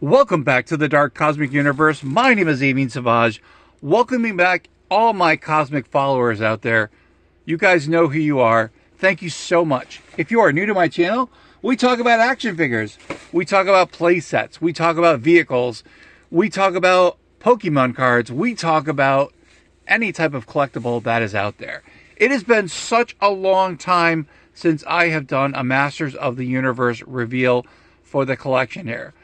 Welcome back to the Dark Cosmic Universe. My name is Amin Savage. Welcoming back all my cosmic followers out there. You guys know who you are. Thank you so much. If you are new to my channel, we talk about action figures. We talk about play sets. We talk about vehicles. We talk about Pokemon cards. We talk about any type of collectible that is out there. It has been such a long time since I have done a Masters of the Universe reveal for the collection here.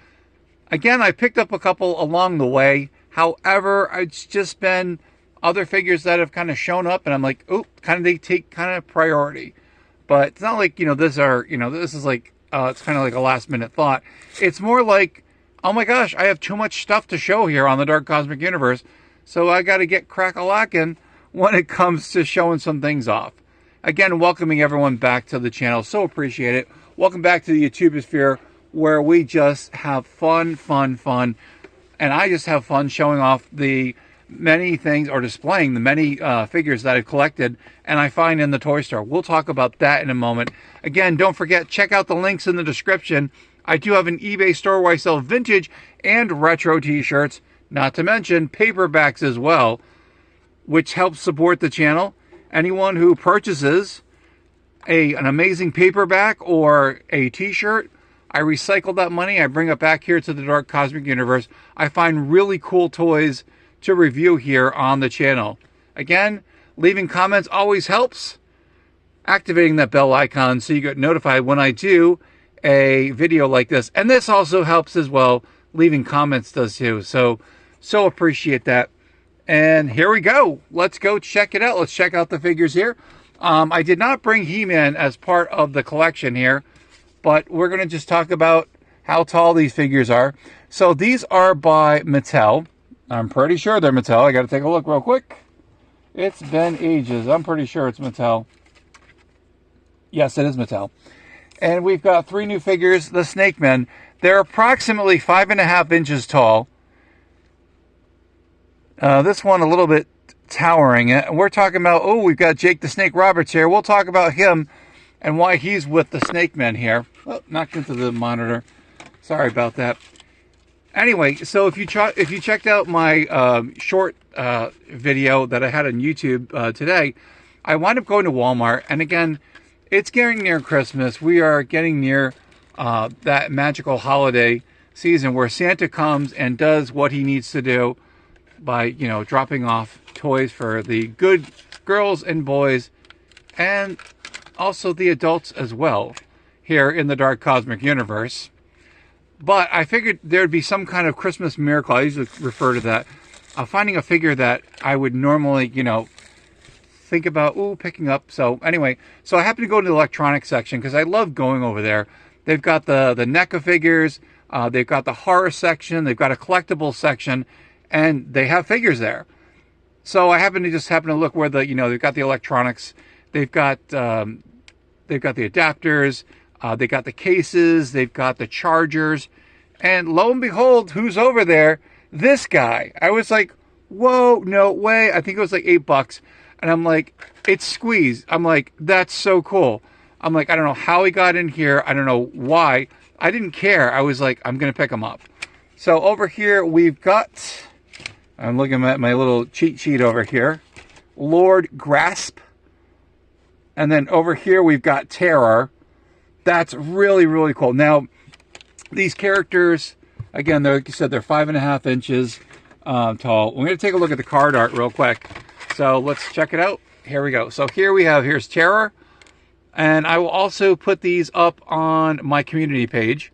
Again, I picked up a couple along the way. However, it's just been other figures that have kind of shown up, and I'm like, oh, they take kind of priority. But it's not like, this is like, it's kind of like a last minute thought. It's more like, oh my gosh, I have too much stuff to show here on the Dark Cosmic Universe, so I got to get crack-a-lackin' when it comes to showing some things off. Again, welcoming everyone back to the channel. So appreciate it. Welcome back to the YouTubosphere, where we just have fun. And I just have fun showing off the many things, or displaying the many figures that I've collected and I find in the toy store. We'll talk about that in a moment. Again, don't forget, check out the links in the description. I do have an eBay store where I sell vintage and retro t-shirts, not to mention paperbacks as well, which helps support the channel. Anyone who purchases an amazing paperback or a t-shirt, I recycle that money. I bring it back here to the Dark Cosmic Universe. I find really cool toys to review here on the channel. Again, leaving comments always helps. Activating that bell icon so you get notified when I do a video like this. And this also helps as well. Leaving comments does too. So appreciate that. And here we go. Let's go check it out. Let's check out the figures here. I did not bring He-Man as part of the collection here, but we're going to just talk about how tall these figures are. So these are by Mattel. I'm pretty sure they're Mattel. I got to take a look real quick. It's been ages. I'm pretty sure it's Mattel. Yes, it is Mattel. And we've got 3 new figures, the Snakemen. They're approximately 5.5 inches tall. This one a little bit towering. And we're talking about, we've got Jake the Snake Roberts here. We'll talk about him and why he's with the Snakemen here. Oh, knocked into the monitor. Sorry about that. Anyway, so if you checked out my short video that I had on YouTube today, I wound up going to Walmart. And again, it's getting near Christmas. We are getting near that magical holiday season where Santa comes and does what he needs to do by, dropping off toys for the good girls and boys, and also the adults as well, here in the Dark Cosmic Universe. But I figured there'd be some kind of Christmas miracle. I usually refer to that. Finding a figure that I would normally, think about, picking up. So anyway, so I happened to go to the electronics section because I love going over there. They've got the NECA figures. They've got the horror section. They've got a collectible section. And they have figures there. So I happen to look where they've got the electronics. They've got the adapters, they got the cases, they've got the chargers, and lo and behold, who's over there? This guy. I was like, whoa, no way. I think it was like $8, and I'm like, it's Ssqueeze. I'm like, that's so cool. I'm like, I don't know how he got in here. I don't know why. I didn't care. I was like, I'm gonna pick him up. So over here we've got, I'm looking at my little cheat sheet over here, Lord Grasp. And then over here, we've got Terroar. That's really, really cool. Now, these characters, again, like you said, they're 5.5 inches tall. We're going to take a look at the card art real quick. So let's check it out. Here we go. So here's Terroar. And I will also put these up on my community page,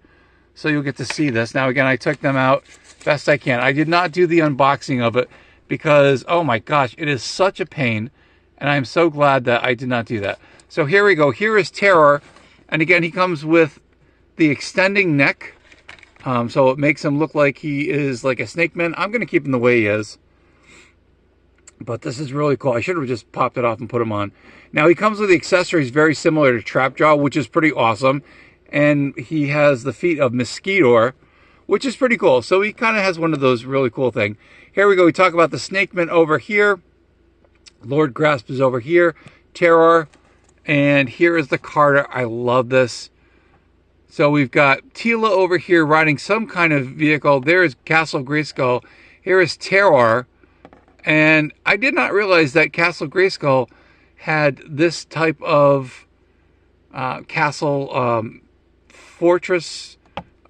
so you'll get to see this. Now, again, I took them out best I can. I did not do the unboxing of it because, oh my gosh, it is such a pain. And I'm so glad that I did not do that. So here we go. Here is Terroar. And again, he comes with the extending neck. So it makes him look like he is like a Snakeman. I'm going to keep him the way he is. But this is really cool. I should have just popped it off and put him on. Now, he comes with the accessories very similar to Trapjaw, which is pretty awesome. And he has the feet of Mosquitoer, which is pretty cool. So he kind of has one of those really cool things. Here we go. We talk about the Snakemen over here. Lord Grasp is over here, Terroar, and here is the card. I love this. So we've got Tila over here riding some kind of vehicle. There is Castle Grayskull. Here is Terroar. And I did not realize that Castle Grayskull had this type of castle fortress.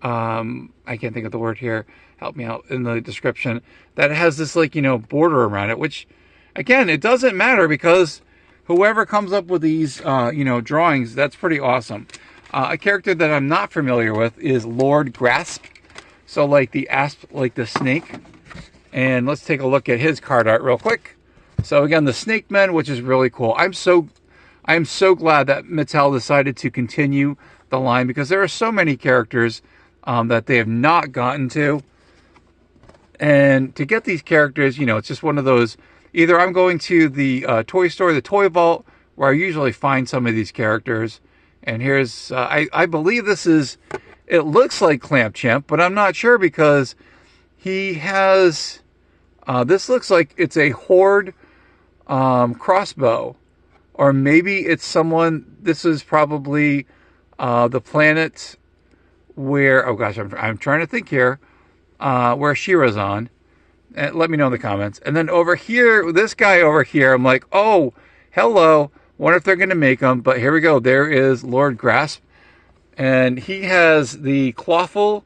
I can't think of the word here. Help me out in the description. That has this, like, border around it, which, again, it doesn't matter because whoever comes up with these, drawings, that's pretty awesome. A character that I'm not familiar with is Lord Grasp. So like the asp, like the snake. And let's take a look at his card art real quick. So again, the Snakemen, which is really cool. I am so glad that Mattel decided to continue the line because there are so many characters that they have not gotten to. And to get these characters, it's just one of those, either I'm going to the toy store, the Toy Vault, where I usually find some of these characters. And here's, I believe this is, it looks like Clamp Champ, but I'm not sure because he has, this looks like it's a Horde crossbow. Or maybe it's someone, this is probably the planet where, oh gosh, I'm trying to think here, where Shira's on. And let me know in the comments. And then over here, this guy over here, I'm like, oh, hello. Wonder if they're going to make them. But here we go. There is Lord Grasp. And he has the clawful,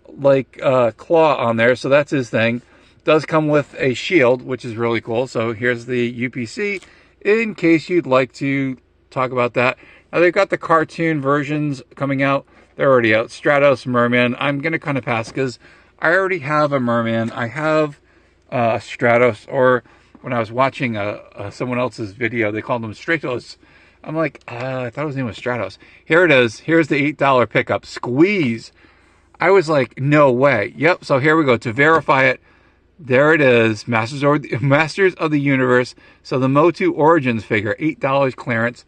like, claw on there. So that's his thing. Does come with a shield, which is really cool. So here's the UPC, in case you'd like to talk about that. Now, they've got the cartoon versions coming out. They're already out. Stratos, Merman. I'm going to kind of pass because I already have a Merman. I have Stratos, or when I was watching someone else's video, they called him Stratos. I'm like, I thought his name was Stratos. Here it is. Here's the $8 pickup. Ssqueeze. I was like, no way. Yep, so here we go. To verify it, there it is. Masters of the Universe. So the Motu Origins figure, $8 clearance.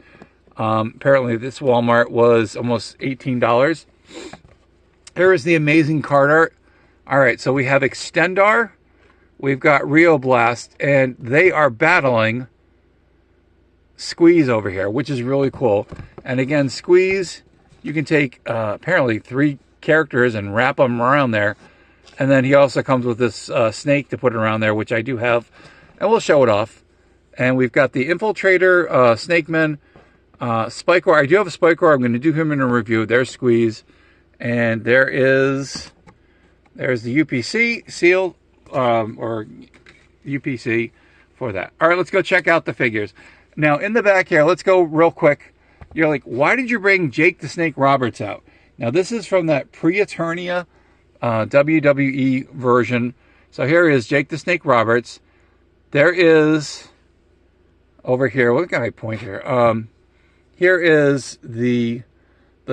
Apparently this Walmart was almost $18. Here is the amazing card art. All right, so we have Extendar. We've got Rio Blast, and they are battling Ssqueeze over here, which is really cool. And again, Ssqueeze, you can take apparently 3 characters and wrap them around there. And then he also comes with this snake to put around there, which I do have, and we'll show it off. And we've got the Infiltrator, Snakemen, Spikor. I do have a Spikor. I'm going to do him in a review. There's Ssqueeze. And there's the UPC seal, or UPC for that. All right, let's go check out the figures. Now, in the back here, let's go real quick. You're like, why did you bring Jake the Snake Roberts out? Now, this is from that pre-Eternia WWE version. So here is Jake the Snake Roberts. There is, over here, what can I point here? Here is the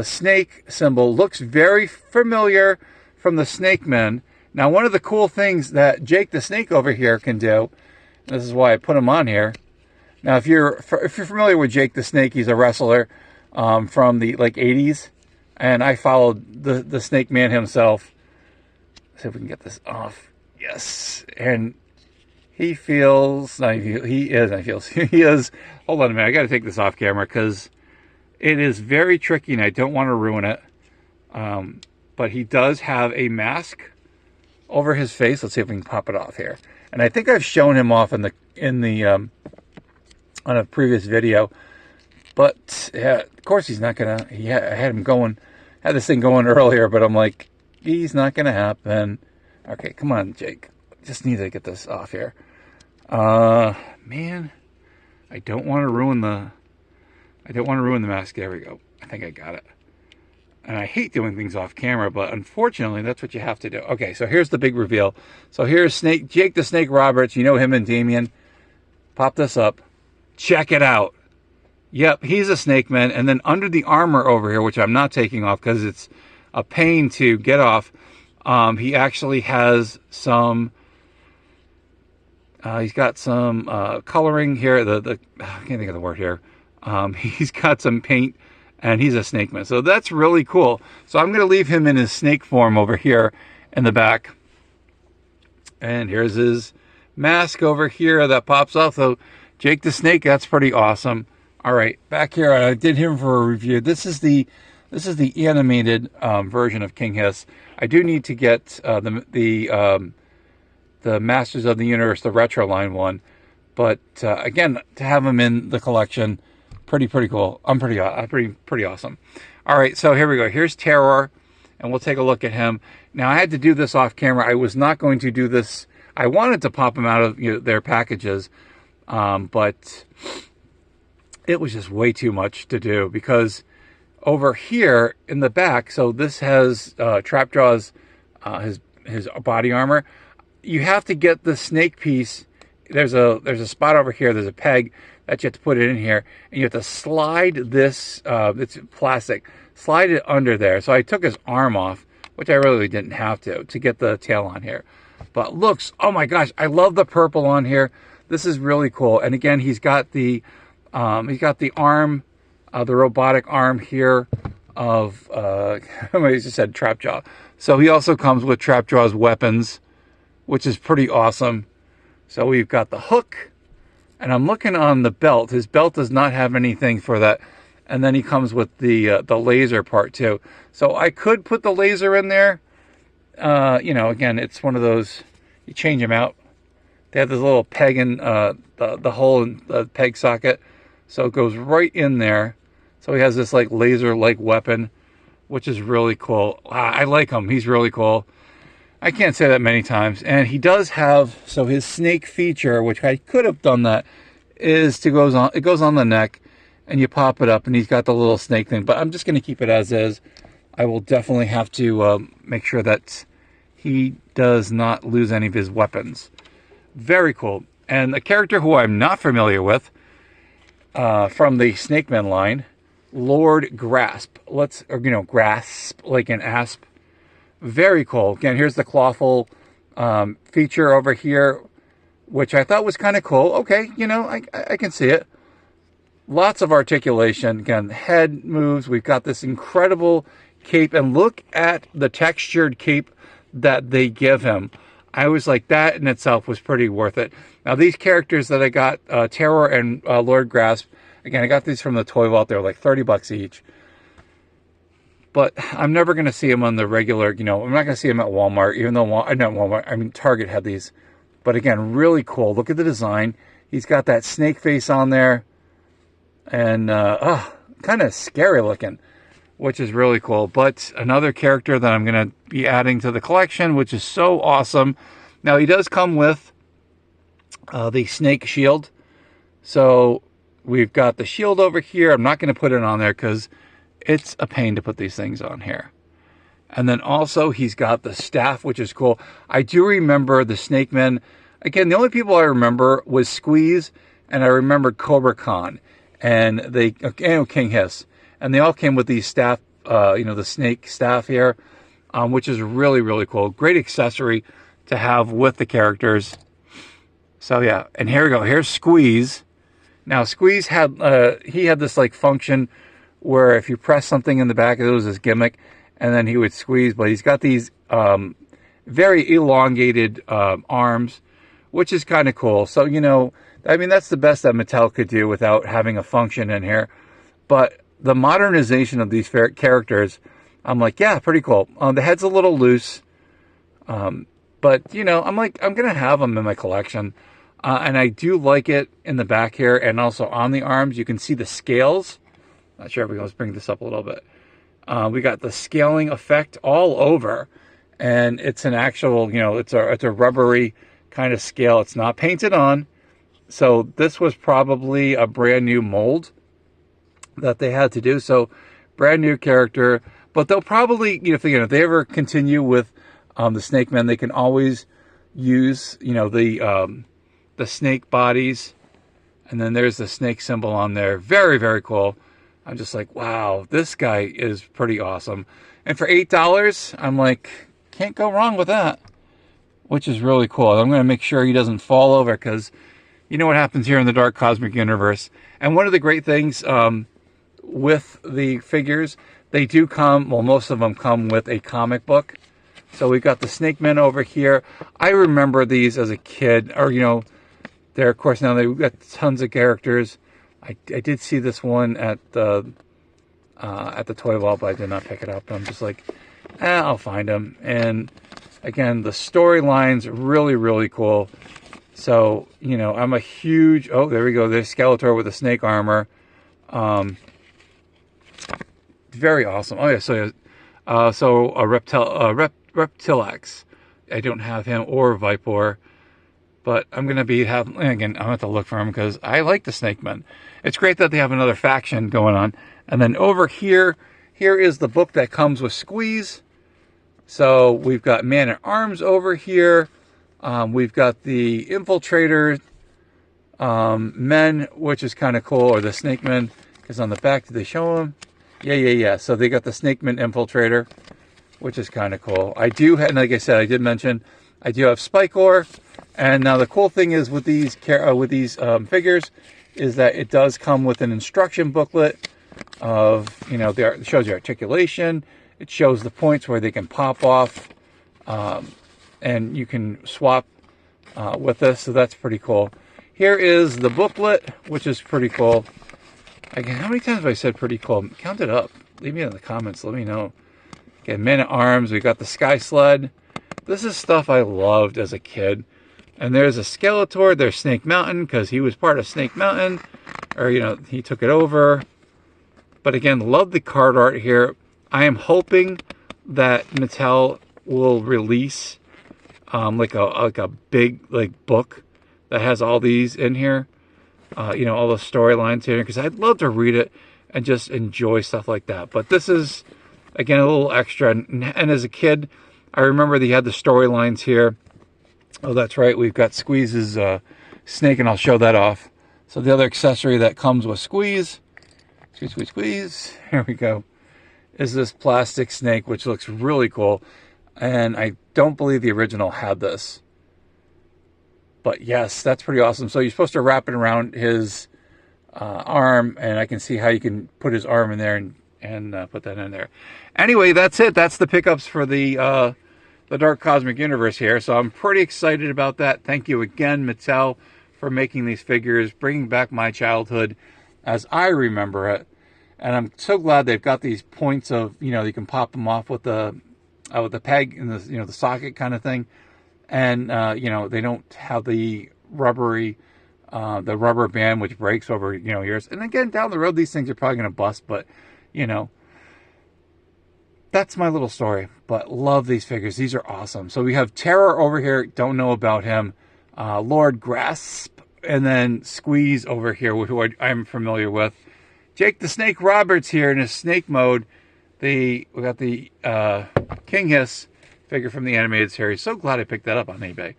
snake symbol. Looks very familiar from the Snakemen. Now, one of the cool things that Jake the Snake over here can do, this is why I put him on here. Now, if you're familiar with Jake the Snake, he's a wrestler from the 80s, and I followed the Snake Man himself. Let's see if we can get this off. Yes, and he feels. No, he is. He is. Hold on a minute. I got to take this off camera because it is very tricky, and I don't want to ruin it. But he does have a mask over his face. Let's see if we can pop it off here. And I think I've shown him off in the on a previous video. But yeah, of course he's not gonna. I had this thing going earlier, but I'm like, he's not gonna happen. Okay, come on, Jake. Just need to get this off here. Man, I don't want to ruin the mask. There we go. I think I got it. And I hate doing things off camera, but unfortunately, that's what you have to do. Okay, so here's the big reveal. So here's Jake the Snake Roberts. You know him and Damien. Pop this up. Check it out. Yep, he's a Snakeman. And then under the armor over here, which I'm not taking off because it's a pain to get off, he actually has some... he's got some coloring here. I can't think of the word here. He's got some paint, and he's a Snakeman. So that's really cool. So I'm going to leave him in his snake form over here in the back. And here's his mask over here that pops off. So Jake the Snake, that's pretty awesome. All right, back here, I did him for a review. This is the This is the animated version of King Hiss. I do need to get the Masters of the Universe, the retro line one, but again, to have them in the collection, pretty cool. Pretty awesome. All right, so here we go. Here's Terroar, and we'll take a look at him. Now, I had to do this off camera. I was not going to do this. I wanted to pop them out of their packages, but it was just way too much to do, because over here in the back, so this has Trapjaw's his body armor. You have to get the snake piece. There's a spot over here. There's a peg that you have to put it in here, and you have to slide this. It's plastic. Slide it under there. So I took his arm off, which I really didn't have to get the tail on here. But looks, oh my gosh, I love the purple on here. This is really cool. And again, he's got the arm, the robotic arm here of I just said Trapjaw. So he also comes with Trapjaw's weapons, which is pretty awesome. So we've got the hook, and I'm looking on the belt. His belt does not have anything for that. And then he comes with the laser part too. So I could put the laser in there. Again, it's one of those, you change them out. They have this little peg in the hole in the peg socket. So it goes right in there. So he has this like laser-like weapon, which is really cool. I like him. He's really cool. I can't say that many times. And he does have, so his snake feature, which I could have done that, is it goes on the neck, and you pop it up, and he's got the little snake thing. But I'm just going to keep it as is. I will definitely have to make sure that he does not lose any of his weapons. Very cool. And a character who I'm not familiar with, from the Snakemen line, Lord Grasp. Grasp, like an asp. Very cool. Again, here's the clawful feature over here, which I thought was kind of cool. Okay, I can see it. Lots of articulation. Again, head moves. We've got this incredible cape, and look at the textured cape that they give him. I was like, that in itself was pretty worth it. Now, these characters that I got, Terror and Lord Grasp, again, I got these from the Toy Vault. They're like 30 bucks each. But I'm never going to see them on the regular, I'm not going to see them at Walmart, even though, not Walmart, I mean, Target had these. But again, really cool. Look at the design. He's got that snake face on there. And, kind of scary looking, which is really cool. But another character that I'm going to be adding to the collection, which is so awesome. Now, he does come with the snake shield. So we've got the shield over here. I'm not going to put it on there because it's a pain to put these things on here. And then also he's got the staff, which is cool. I do remember the Snakemen. Again, the only people I remember was Ssqueeze, and I remember Cobra Khan, and King Hiss. And they all came with these staff, the snake staff here, which is really, really cool. Great accessory to have with the characters. So yeah, and here we go. Here's Ssqueeze. Now Ssqueeze had this like function where if you press something in the back, it was his gimmick, and then he would squeeze. But he's got these very elongated arms, which is kind of cool. So, I mean, that's the best that Mattel could do without having a function in here. But the modernization of these characters, I'm like, yeah, pretty cool. The head's a little loose. But, I'm like, I'm going to have them in my collection. And I do like it in the back here, and also on the arms. You can see the scales. Not sure if we can bring this up a little bit. We got the scaling effect all over, and it's an actual, it's a rubbery kind of scale. It's not painted on. So this was probably a brand new mold that they had to do. So brand new character, but they'll probably, if they ever continue with the Snakemen, they can always use, the snake bodies. And then there's the snake symbol on there. Very, very cool. I'm just like, wow, this guy is pretty awesome. And for $8, I'm like, can't go wrong with that, which is really cool. I'm going to make sure he doesn't fall over, because you know what happens here in the Dark Cosmic Universe. And one of the great things with the figures, they do come, well, most of them come with a comic book. So we've got the Snakemen over here. I remember these as a kid, or, they're, of course, now they've got tons of characters. I did see this one at the at the toy vault, but I did not pick it up. I'm just like, I'll find him. And again, the storyline's really, really cool. So, you know, I'm a huge... Oh, there we go. There's Skeletor with the snake armor. Very awesome. Oh, yeah. So a Reptilex. I don't have him, or Vipor. But I'm going to be... again, I'm going to have to look for him because I like the Snakemen. It's great that they have another faction going on. And then over here, here is the book that comes with Ssqueeze. So we've got Man-at-Arms over here. We've got the Infiltrator men, which is kind of cool, or the Snakemen, because on the back, did they show them? Yeah. So they got the Snakemen Infiltrator, which is kind of cool. I do have, like I said, I did mention, I do have Spikor. And now the cool thing is with these figures is that it does come with an instruction booklet of, you know, it shows you articulation. It shows the points where they can pop off. And you can swap with this, so that's pretty cool. Here is the booklet, which is pretty cool. Again, how many times have I said pretty cool? Count it up. Leave me in the comments. Let me know. Again, Man-at-Arms. We got the Sky Sled. This is stuff I loved as a kid. And there's a Skeletor. There's Snake Mountain, because he was part of Snake Mountain. Or, you know, he took it over. But again, love the card art here. I am hoping that Mattel will release like a big book that has all these in here, you know, all the storylines here, because I'd love to read it and just enjoy stuff like that. But this is, again, a little extra. And as a kid, I remember they had the storylines here. Oh, that's right. We've got Ssqueeze's snake, and I'll show that off. So the other accessory that comes with Ssqueeze, Squeeze. Here we go. Is this plastic snake, which looks really cool. And I don't believe the original had this. But yes, that's pretty awesome. So you're supposed to wrap it around his arm, and I can see how you can put his arm in there and put that in there. Anyway, that's it. That's the pickups for the Dark Cosmic Universe here. So I'm pretty excited about that. Thank you again, Mattel, for making these figures, bringing back my childhood as I remember it. And I'm so glad they've got these points of, you know, you can pop them off with the peg and the, you know, the socket kind of thing. And, you know, they don't have the rubber band, which breaks over, you know, years. And again, down the road, these things are probably going to bust, but, you know, that's my little story. But love these figures. These are awesome. So we have Terror over here. Don't know about him. Lord Grasp, and then Ssqueeze over here, who I'm familiar with. Jake the Snake Roberts here in his snake mode. We got the King Hiss figure from the animated series. So glad I picked that up on eBay.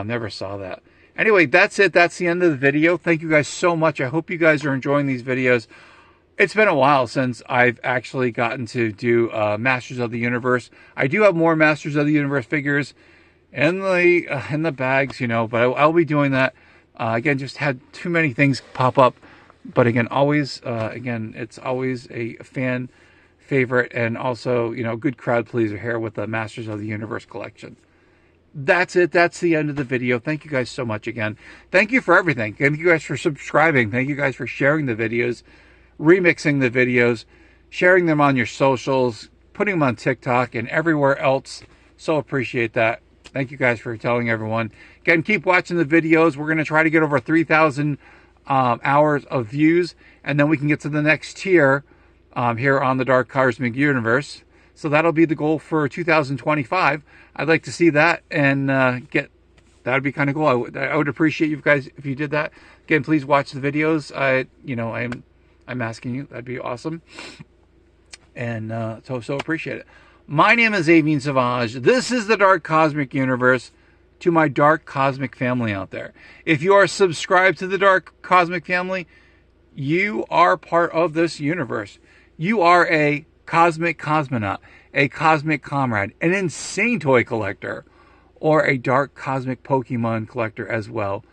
Never saw that. Anyway, that's it. That's the end of the video. Thank you guys so much. I hope you guys are enjoying these videos. It's been a while since I've actually gotten to do Masters of the Universe. I do have more Masters of the Universe figures in the bags, you know, but I'll be doing that. Again, just had too many things pop up. But again, always, it's always a fan favorite, and also, you know, good crowd pleaser here with the Masters of the Universe collection. That's it. That's the end of the video. Thank you guys so much again. Thank you for everything. Thank you guys for subscribing. Thank you guys for sharing the videos, remixing the videos, sharing them on your socials, putting them on TikTok and everywhere else. So appreciate that. Thank you guys for telling everyone. Again, keep watching the videos. We're going to try to get over 3,000 hours of views, and then we can get to the next tier here on the Dark Cosmic Universe. So that'll be the goal for 2025. I'd like to see that and that would be kind of cool. I would appreciate you guys if you did that. Again, please watch the videos. I'm asking you. That'd be awesome. And so appreciate it. My name is Avian Savage. This is the Dark Cosmic Universe. To my Dark Cosmic family out there, if you are subscribed to the Dark Cosmic family, you are part of this universe. You are a cosmic cosmonaut, a cosmic comrade, an insane toy collector, or a dark cosmic Pokemon collector as well.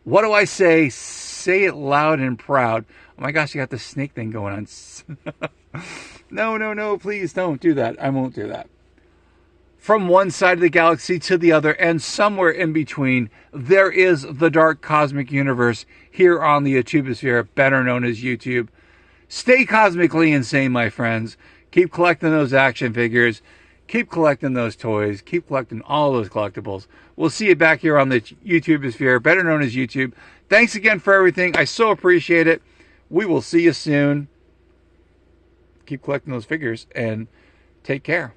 What do I say? Say it loud and proud. Oh my gosh, you got the snake thing going on. No, please don't do that. I won't do that. From one side of the galaxy to the other, and somewhere in between, there is the Dark Cosmic Universe here on the YouTubesphere, better known as YouTube. Stay cosmically insane, my friends. Keep collecting those action figures. Keep collecting those toys. Keep collecting all those collectibles. We'll see you back here on the YouTube sphere, better known as YouTube. Thanks again for everything. I so appreciate it. We will see you soon. Keep collecting those figures and take care.